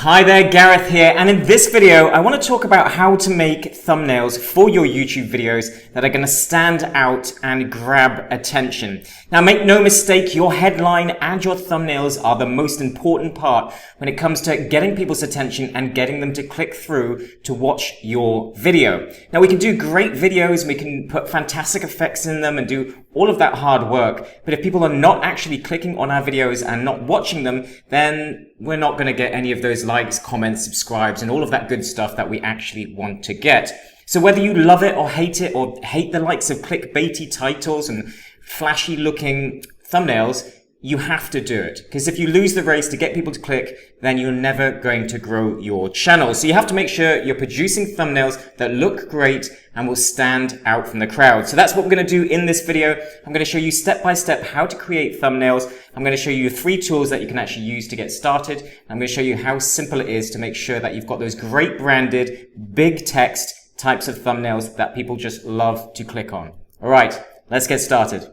Hi there, Gareth here, and in this video I want to talk about how to make thumbnails for your YouTube videos that are going to stand out and grab attention. Now make no mistake, your headline and your thumbnails are the most important part when it comes to getting people's attention and getting them to click through to watch your video. Now we can do great videos, we can put fantastic effects in them and do all of that hard work, but if people are not actually clicking on our videos and not watching them, then we're not going to get any of those likes, comments, subscribes, and all of that good stuff that we actually want to get. So whether you love it or hate the likes of clickbaity titles and flashy looking thumbnails, you have to do it. Because if you lose the race to get people to click, then you're never going to grow your channel. So you have to make sure you're producing thumbnails that look great and will stand out from the crowd. So that's what we're going to do in this video. I'm going to show you step by step how to create thumbnails. I'm going to show you 3 tools that you can actually use to get started. I'm going to show you how simple it is to make sure that you've got those great branded, big text types of thumbnails that people just love to click on. All right, let's get started.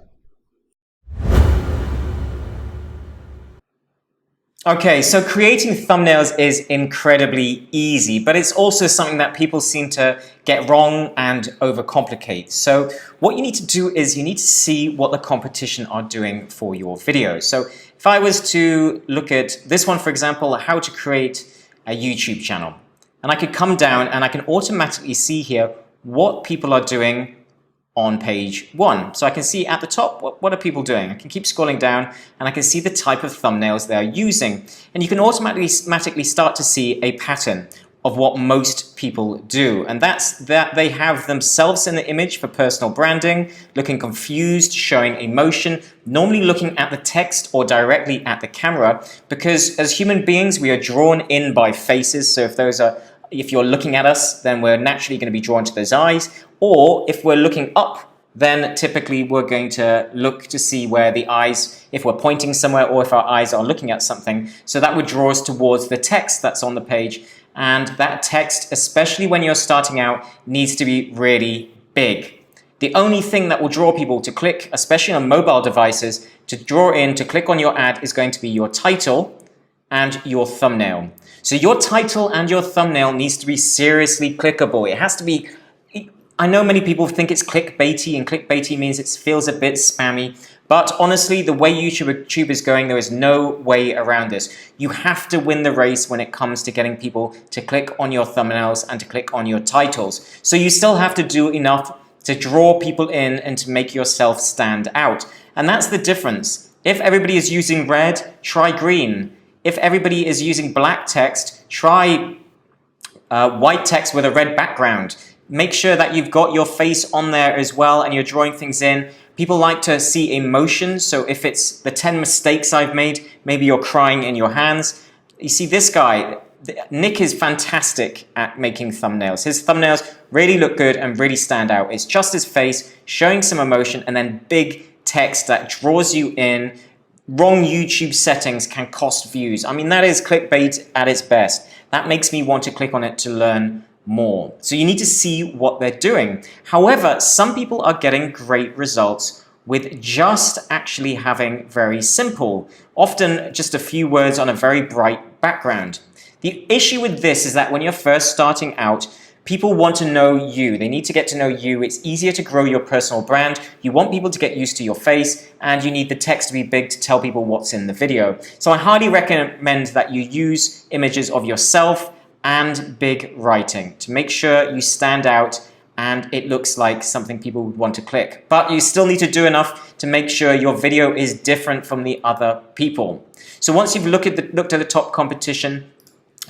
Okay, so creating thumbnails is incredibly easy, but it's also something that people seem to get wrong and overcomplicate. So what you need to do is you need to see what the competition are doing for your videos. So if I was to look at this one, for example, how to create a YouTube channel, and I could come down and I can automatically see here what people are doing on page 1. So I can see at the top, what are people doing? I can keep scrolling down and I can see the type of thumbnails they're using. And you can automatically start to see a pattern of what most people do. And that's that they have themselves in the image for personal branding, looking confused, showing emotion, normally looking at the text or directly at the camera, because as human beings, we are drawn in by faces. So if you're looking at us, then we're naturally going to be drawn to those eyes. Or if we're looking up, then typically we're going to look to see where the eyes, if we're pointing somewhere or if our eyes are looking at something. So that would draw us towards the text that's on the page. And that text, especially when you're starting out, needs to be really big. The only thing that will draw people to click, especially on mobile devices, to draw in, to click on your ad is going to be your title and your thumbnail. So your title and your thumbnail needs to be seriously clickable. It has to be, I know many people think it's clickbaity, and clickbaity means it feels a bit spammy, but honestly, the way YouTube is going, there is no way around this. You have to win the race when it comes to getting people to click on your thumbnails and to click on your titles. So you still have to do enough to draw people in and to make yourself stand out. And that's the difference. If everybody is using red, try green. If everybody is using black text, try white text with a red background. Make sure that you've got your face on there as well and you're drawing things in. People like to see emotion, so if it's the 10 mistakes I've made, maybe you're crying in your hands. You see this guy, Nick is fantastic at making thumbnails. His thumbnails really look good and really stand out. It's just his face showing some emotion and then big text that draws you in. Wrong YouTube settings can cost views. I mean, that is clickbait at its best. That makes me want to click on it to learn more. So you need to see what they're doing. However, some people are getting great results with just actually having very simple, often just a few words on a very bright background. The issue with this is that when you're first starting out, people want to know you. They need to get to know you. It's easier to grow your personal brand. You want people to get used to your face, and you need the text to be big to tell people what's in the video. So I highly recommend that you use images of yourself and big writing to make sure you stand out and it looks like something people would want to click. But you still need to do enough to make sure your video is different from the other people. So once you've looked at the top competition,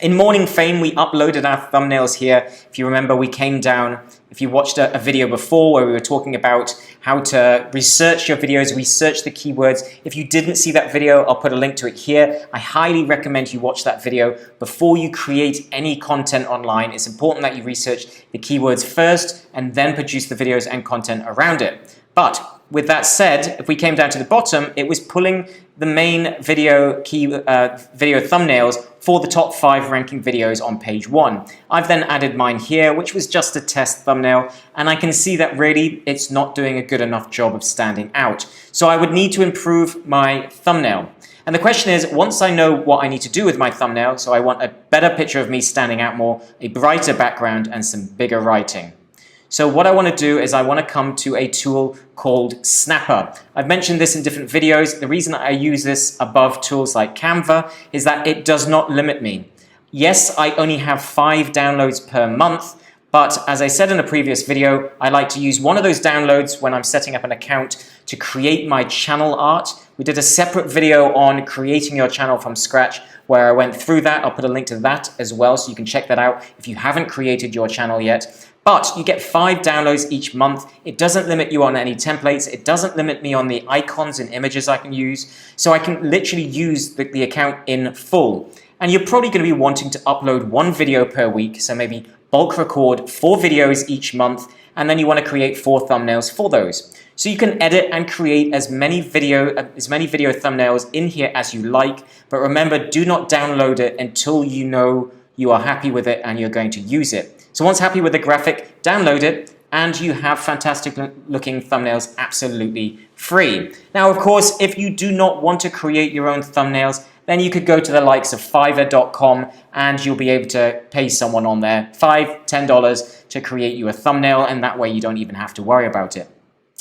in Morning Fame, we uploaded our thumbnails here. If you remember, we came down, if you watched a video before where we were talking about how to research your videos, research the keywords. If you didn't see that video, I'll put a link to it here. I highly recommend you watch that video before you create any content online. It's important that you research the keywords first and then produce the videos and content around it. But with that said, if we came down to the bottom, it was pulling the main video thumbnails for the top 5 ranking videos on page 1. I've then added mine here, which was just a test thumbnail, and I can see that really it's not doing a good enough job of standing out. So I would need to improve my thumbnail. And the question is, once I know what I need to do with my thumbnail, so I want a better picture of me standing out more, a brighter background, and some bigger writing. So what I want to do is I want to come to a tool called Snapper. I've mentioned this in different videos. The reason I use this above tools like Canva is that it does not limit me. Yes, I only have 5 downloads per month, but as I said in a previous video, I like to use one of those downloads when I'm setting up an account to create my channel art. We did a separate video on creating your channel from scratch where I went through that. I'll put a link to that as well, so you can check that out if you haven't created your channel yet. But you get 5 downloads each month. It doesn't limit you on any templates. It doesn't limit me on the icons and images I can use. So I can literally use the account in full. And you're probably going to be wanting to upload 1 video per week. So maybe bulk record 4 videos each month. And then you want to create 4 thumbnails for those. So you can edit and create as many video thumbnails in here as you like. But remember, do not download it until you know you are happy with it and you're going to use it. So once happy with the graphic, download it, and you have fantastic looking thumbnails absolutely free. Now, of course, if you do not want to create your own thumbnails, then you could go to the likes of Fiverr.com and you'll be able to pay someone on there $5, $10 to create you a thumbnail, and that way you don't even have to worry about it.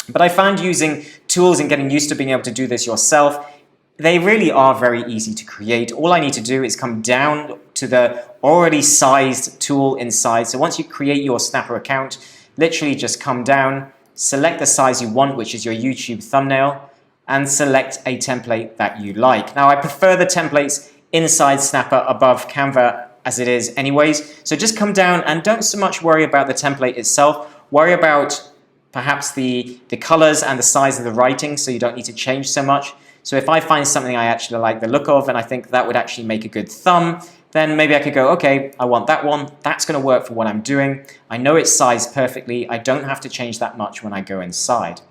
But I found using tools and getting used to being able to do this yourself, they really are very easy to create. All I need to do is come down to the already sized tool inside. So once you create your Snapper account, literally just come down, select the size you want, which is your YouTube thumbnail, and select a template that you like. Now, I prefer the templates inside Snapper above Canva as it is anyways. So just come down and don't so much worry about the template itself. Worry about perhaps the colors and the size of the writing, so you don't need to change so much. So if I find something I actually like the look of and I think that would actually make a good thumb, then maybe I could go, okay, I want that one. That's going to work for what I'm doing. I know it's sized perfectly. I don't have to change that much when I go inside.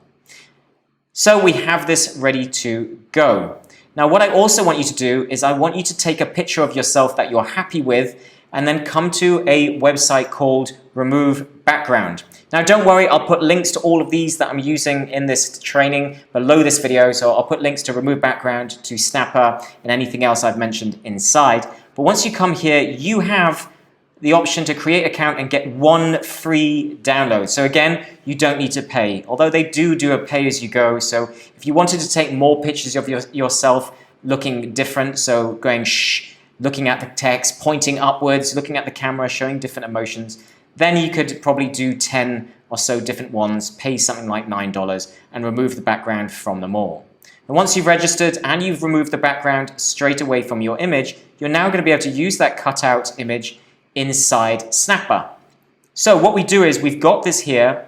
So we have this ready to go. Now, what I also want you to do is I want you to take a picture of yourself that you're happy with and then come to a website called Remove Background. Now, don't worry, I'll put links to all of these that I'm using in this training below this video. So I'll put links to Remove Background, to Snapper, and anything else I've mentioned inside. But once you come here, you have the option to create an account and get 1 free download. So again, you don't need to pay, although they do a pay-as-you-go. So if you wanted to take more pictures of yourself looking different, so going looking at the text, pointing upwards, looking at the camera, showing different emotions, then you could probably do 10 or so different ones, pay something like $9, and remove the background from them all. And once you've registered and you've removed the background straight away from your image, you're now going to be able to use that cutout image inside Snapper. So what we do is we've got this here.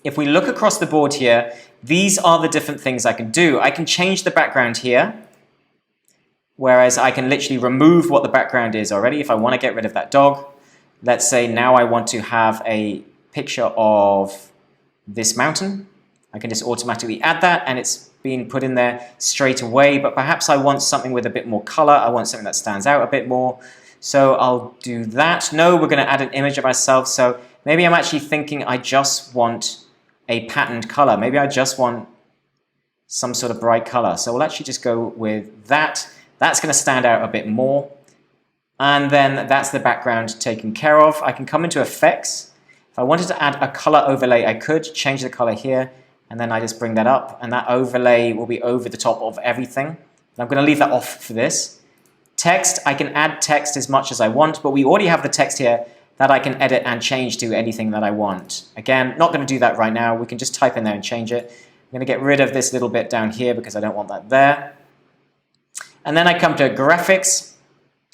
If we look across the board here, these are the different things I can do. I can change the background here, whereas I can literally remove what the background is already if I want to get rid of that dog. Let's say now I want to have a picture of this mountain. I can just automatically add that and it's being put in there straight away, but perhaps I want something with a bit more color. I want something that stands out a bit more. So I'll do that. No, we're going to add an image of myself. So maybe I'm actually thinking I just want a patterned color. Maybe I just want some sort of bright color. So we'll actually just go with that. That's going to stand out a bit more. And then that's the background taken care of. I can come into effects. If I wanted to add a color overlay, I could change the color here. And then I just bring that up. And that overlay will be over the top of everything. And I'm going to leave that off for this. Text, I can add text as much as I want, but we already have the text here that I can edit and change to anything that I want. Again, not going to do that right now. We can just type in there and change it. I'm going to get rid of this little bit down here because I don't want that there. And then I come to graphics.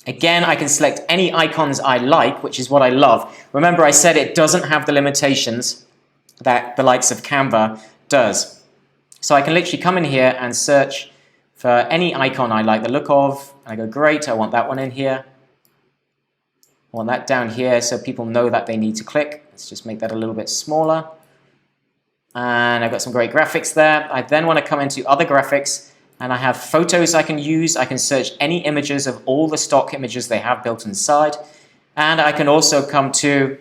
Again, I can select any icons I like, which is what I love. Remember, I said it doesn't have the limitations that the likes of Canva does. So I can literally come in here and search for any icon I like the look of. I go, great, I want that one in here. I want that down here so people know that they need to click. Let's just make that a little bit smaller. And I've got some great graphics there. I then want to come into other graphics and I have photos I can use. I can search any images of all the stock images they have built inside. And I can also come to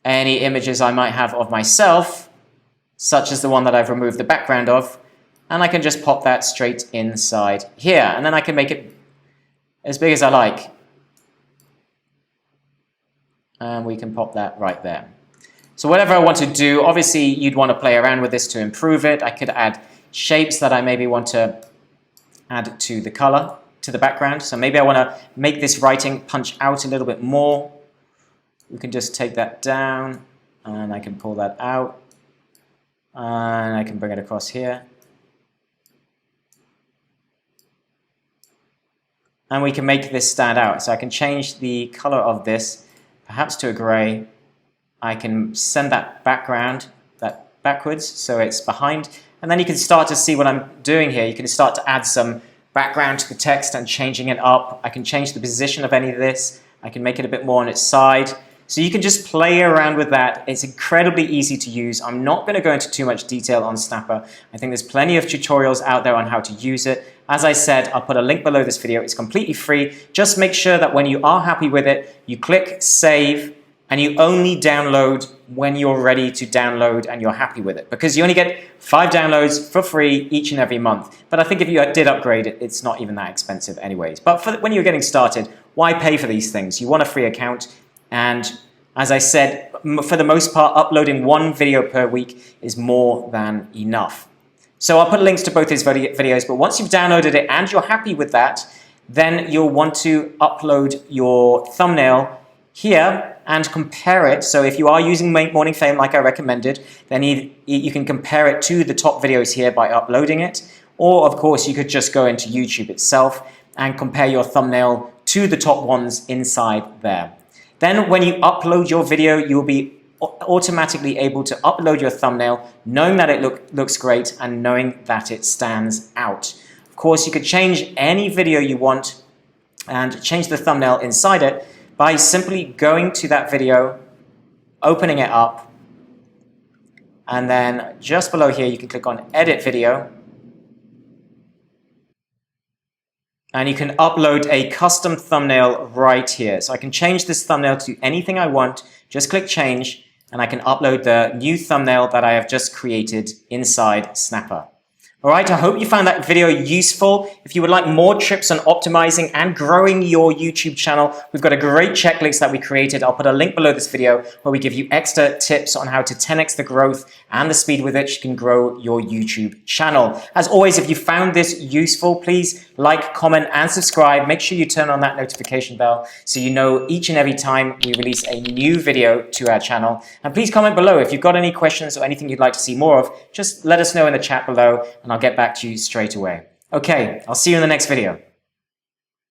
any images I might have of myself, such as the one that I've removed the background of. And I can just pop that straight inside here. And then I can make it as big as I like. And we can pop that right there. So whatever I want to do, obviously you'd want to play around with this to improve it. I could add shapes that I maybe want to add to the color, to the background. So maybe I want to make this writing punch out a little bit more. We can just take that down and I can pull that out. And I can bring it across here. And we can make this stand out. So I can change the color of this, perhaps to a gray. I can send that background backwards so it's behind. And then you can start to see what I'm doing here. You can start to add some background to the text and changing it up. I can change the position of any of this. I can make it a bit more on its side. So you can just play around with that. It's incredibly easy to use. I'm not going to go into too much detail on Snapper. I think there's plenty of tutorials out there on how to use it. As I said, I'll put a link below this video. It's completely free. Just make sure that when you are happy with it, you click save and you only download when you're ready to download and you're happy with it. Because you only get 5 downloads for free each and every month. But I think if you did upgrade it, it's not even that expensive anyways. But when you're getting started, why pay for these things? You want a free account. And as I said, for the most part, uploading 1 video per week is more than enough. So I'll put links to both these videos, but once you've downloaded it and you're happy with that, then you'll want to upload your thumbnail here and compare it. So if you are using Morning Fame like I recommended, then you can compare it to the top videos here by uploading it. Or of course, you could just go into YouTube itself and compare your thumbnail to the top ones inside there. Then when you upload your video, you'll be automatically able to upload your thumbnail, knowing that it looks great and knowing that it stands out. Of course, you could change any video you want and change the thumbnail inside it by simply going to that video, opening it up, and then just below here you can click on Edit Video. And you can upload a custom thumbnail right here. So I can change this thumbnail to anything I want. Just click change and I can upload the new thumbnail that I have just created inside Snapper. All right, I hope you found that video useful. If you would like more tips on optimizing and growing your YouTube channel, we've got a great checklist that we created. I'll put a link below this video where we give you extra tips on how to 10x the growth and the speed with which you can grow your YouTube channel. As always, if you found this useful, please like, comment, and subscribe. Make sure you turn on that notification bell so you know each and every time we release a new video to our channel. And please comment below if you've got any questions or anything you'd like to see more of. Just let us know in the chat below and I'll get back to you straight away. Okay, I'll see you in the next video.